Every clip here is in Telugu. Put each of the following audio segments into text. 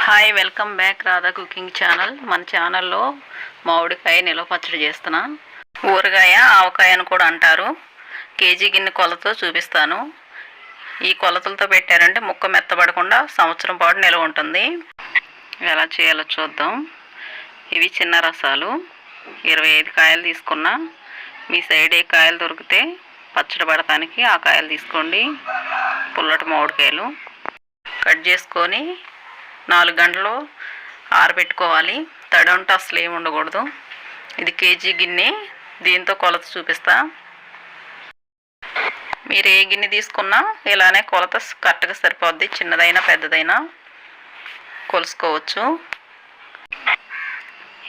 Hi, welcome back Radha cooking channel. మన ఛానల్లో మామిడికాయ నిల్వ పచ్చడి చేస్తున్నా. ఊరగాయ ఆవకాయ అని కూడా అంటారు. కేజీ గిన్నె కొలతతో చూపిస్తాను. ఈ కొలతలతో పెట్టారంటే ముక్క మెత్తబడకుండా సంవత్సరం పాటు నిల్వ ఉంటుంది. ఎలా చేయాలో చూద్దాం. ఇవి చిన్న రసాలు. 25 కాయలు తీసుకున్నా. మీ సైడ్ ఏ కాయలు దొరికితే పచ్చడి పడటానికి ఆ కాయలు తీసుకోండి. పుల్లటి మామిడికాయలు కట్ చేసుకొని 4 గంటలు ఆరబెట్టుకోవాలి. తడి ఉంటే అసలు ఏమి ఉండకూడదు. ఇది కేజీ గిన్నె. దీంతో కొలత చూపిస్తా. మీరు ఏ గిన్నె తీసుకున్నా ఇలానే కొలత కరెక్ట్గా సరిపోద్ది. చిన్నదైనా పెద్దదైనా కొలుసుకోవచ్చు.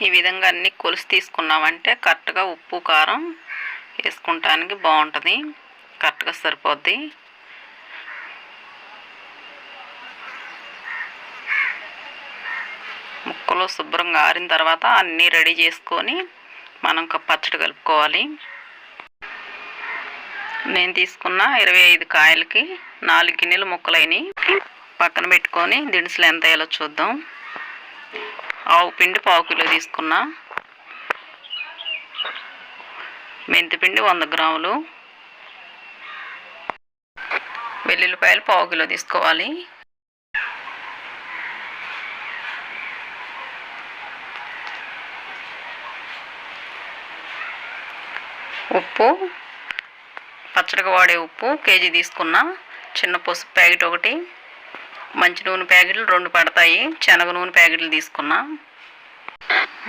ఈ విధంగా అన్ని కొలిసి తీసుకున్నామంటే కరెక్ట్గా ఉప్పు కారం వేసుకుంటానికి బాగుంటుంది. కరెక్ట్గా సరిపోద్ది. ముక్కలు శుభ్రంగా ఆరిన తర్వాత అన్నీ రెడీ చేసుకొని మనం పచ్చడి కలుపుకోవాలి. నేను తీసుకున్న 25 కాయలకి 4 గిన్నెలు ముక్కలైనవి. పక్కన పెట్టుకొని దినుసులు ఎంత అయ్యాలో చూద్దాం. ఆవు పిండి 1/4 కిలో తీసుకున్నా. మెంతిపిండి 100 గ్రాములు. వెల్లుల్లిపాయలు 1/4 కిలో తీసుకోవాలి. ఉప్పు, పచ్చడికి వాడే ఉప్పు కేజీ తీసుకున్నా. చిన్న పసుపు ప్యాకెట్ ఒకటి. మంచి నూనె ప్యాకెట్లు 2 పడతాయి. శనగ నూనె ప్యాకెట్లు తీసుకున్నా.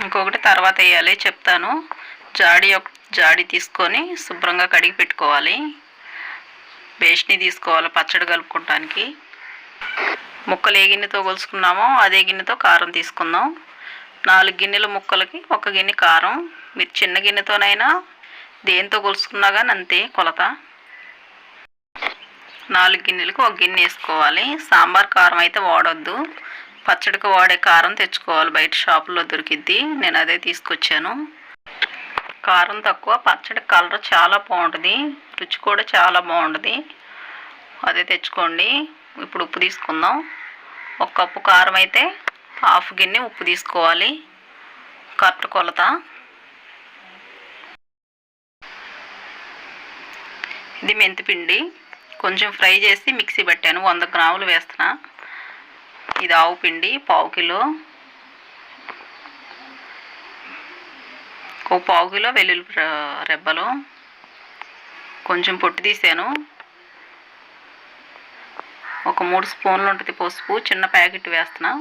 ఇంకొకటి తర్వాత వేయాలి, చెప్తాను. జాడి తీసుకొని శుభ్రంగా కడిగి పెట్టుకోవాలి. బేస్ని తీసుకోవాలి పచ్చడి కలుపుకోవటానికి. ముక్కలు ఏ గిన్నెతో కొలుసుకున్నామో అదే గిన్నెతో కారం తీసుకుందాం. 4 గిన్నెల ముక్కలకి 1 గిన్నె కారం. మీరు చిన్న గిన్నెతోనైనా దేంతో కొలుసుకున్నా కానీ అంతే కొలత. 4 గిన్నెలకు 1 గిన్నె వేసుకోవాలి. సాంబార్ కారం అయితే వాడొద్దు. పచ్చడికి వాడే కారం తెచ్చుకోవాలి. బయట షాపులో దొరికిద్ది. నేను అదే తీసుకొచ్చాను. కారం తక్కువ, పచ్చడి కలర్ చాలా బాగుంటుంది. రుచి కూడా చాలా బాగుంటుంది. అదే తెచ్చుకోండి. ఇప్పుడు ఉప్పు తీసుకుందాం. 1 కప్పు కారం అయితే 1/2 గిన్నె ఉప్పు తీసుకోవాలి. కరెక్ట్ కొలత. ఇది మెంతిపిండి కొంచెం ఫ్రై చేసి మిక్సీ పెట్టాను. 100 గ్రాములు వేస్తున్నా. ఇది ఆవు పిండి 1/4 కిలో. 1/4 కిలో వెల్లుల్లి రెబ్బలు కొంచెం పొట్టు తీసాను. 3 స్పూన్లు ఉంటుంది పసుపు. చిన్న ప్యాకెట్ వేస్తున్నా.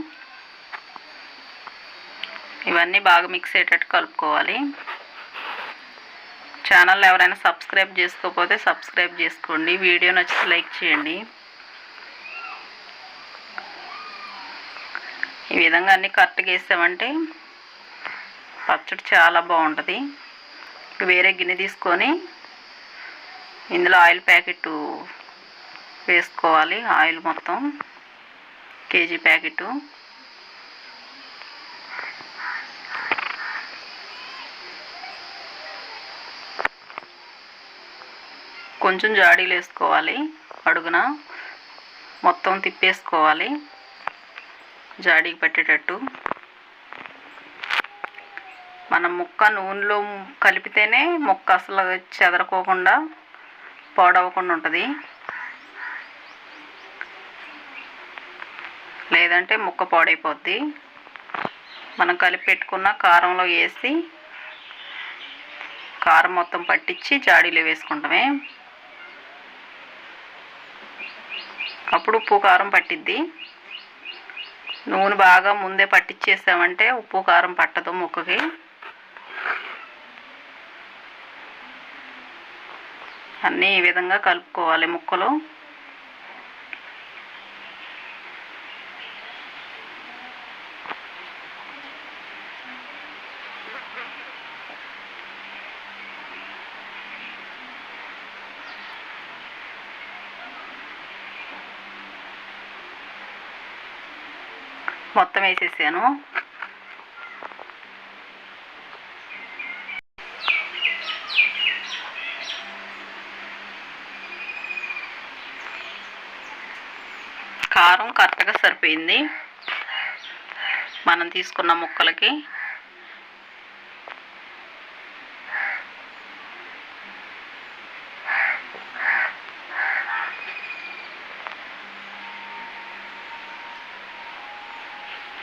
ఇవన్నీ బాగా మిక్స్ అయ్యేటట్టు కలుపుకోవాలి. ఛానల్ ఎవరైనా సబ్స్క్రైబ్ చేసుకోకపోతే సబ్స్క్రైబ్ చేసుకోండి. వీడియో నచ్చితే లైక్ చేయండి. ఈ విధంగా అన్నీ కరెక్ట్గా వేసామంటే పచ్చడి చాలా బాగుంటుంది. వేరే గిన్నె తీసుకొని ఇందులో ఆయిల్ ప్యాకెట్ వేసుకోవాలి. ఆయిల్ మొత్తం కేజీ ప్యాకెట్. కొంచెం జాడీలు వేసుకోవాలి. అడుగున మొత్తం తిప్పేసుకోవాలి జాడీకి పట్టేటట్టు. మనం ముక్క నూనెలో కలిపితేనే ముక్క అసలు చెదరకోకుండా పాడవకుండా ఉంటుంది. లేదంటే ముక్క పాడైపోద్ది. మనం కలిపి పెట్టుకున్న కారంలో వేసి కారం మొత్తం పట్టించి జాడీలో వేసుకుంటామే. అప్పుడు ఉప్పు కారం పట్టిద్ది. నూనె బాగా ముందే పట్టించేసామంటే ఉప్పు కారం పట్టదు ముక్కకి. అన్నీ ఈ విధంగా కలుపుకోవాలి ముక్కలు. మొత్తం వేసేసాను. కారం కరెక్ట్గా సరిపోయింది. మనం తీసుకున్న ముక్కలకి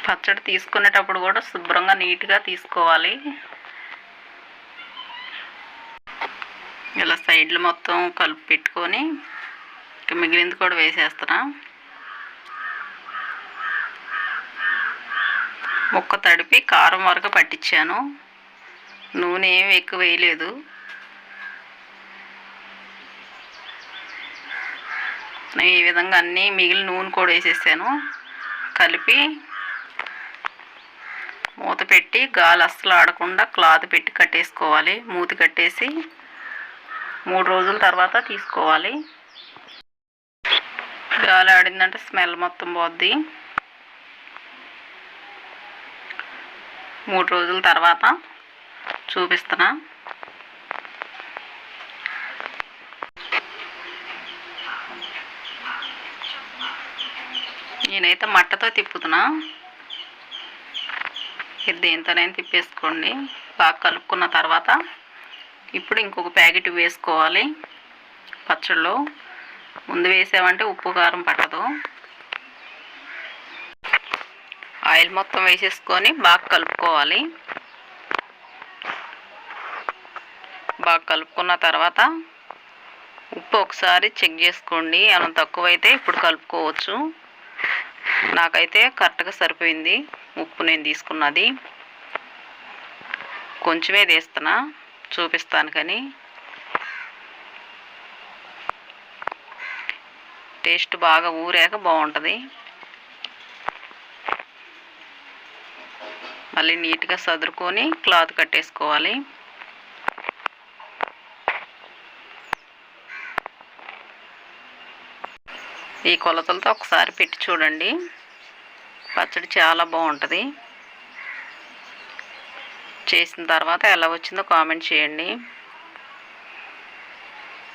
పచ్చడి తీసుకునేటప్పుడు కూడా శుభ్రంగా నీట్గా తీసుకోవాలి. ఇలా సైడ్లు మొత్తం కలిపి పెట్టుకొని మిగిలింది కూడా వేసేస్తున్నా. ముక్క తడిపి కారం వరకు పట్టించాను. నూనె ఏమి ఎక్కువ వేయలేదు. ఈ విధంగా అన్నీ మిగిలిన నూనె కూడా వేసేసాను. కలిపి మూత పెట్టి గాలి అస్సలు ఆడకుండా క్లాత్ పెట్టి కట్టేసుకోవాలి. మూతి కట్టేసి 3 రోజుల తర్వాత తీసుకోవాలి. గాలి ఆడిందంటే స్మెల్ మొత్తం పోద్ది. 3 రోజుల తర్వాత చూపిస్తున్నా. నేనైతే మట్టతో తిప్పుతున్నా. ఇది దేంతోనైనా తిప్పేసుకోండి. బాగా కలుపుకున్న తర్వాత ఇప్పుడు ఇంకొక ప్యాకెట్ వేసుకోవాలి. పచ్చడిలో ముందు వేసామంటే ఉప్పు కారం పట్టదు. ఆయిల్ మొత్తం వేసేసుకొని బాగా కలుపుకోవాలి. బాగా కలుపుకున్న తర్వాత ఉప్పు ఒకసారి చెక్ చేసుకోండి. ఏమైనా తక్కువైతే ఇప్పుడు కలుపుకోవచ్చు. నాకైతే కరెక్ట్గా సరిపోయింది ఉప్పు నేను తీసుకున్నది. కొంచెమే తీస్తున్నా చూపిస్తాను కానీ. టేస్ట్ బాగా ఊరాక బాగుంటుంది. మళ్ళీ నీట్గా సదురుకొని క్లాత్ కట్టేసుకోవాలి. ఈ కొలతలతో ఒకసారి పెట్టి చూడండి. పచ్చడి చాలా బాగుంటుంది. చేసిన తర్వాత ఎలా వచ్చిందో కామెంట్ చేయండి.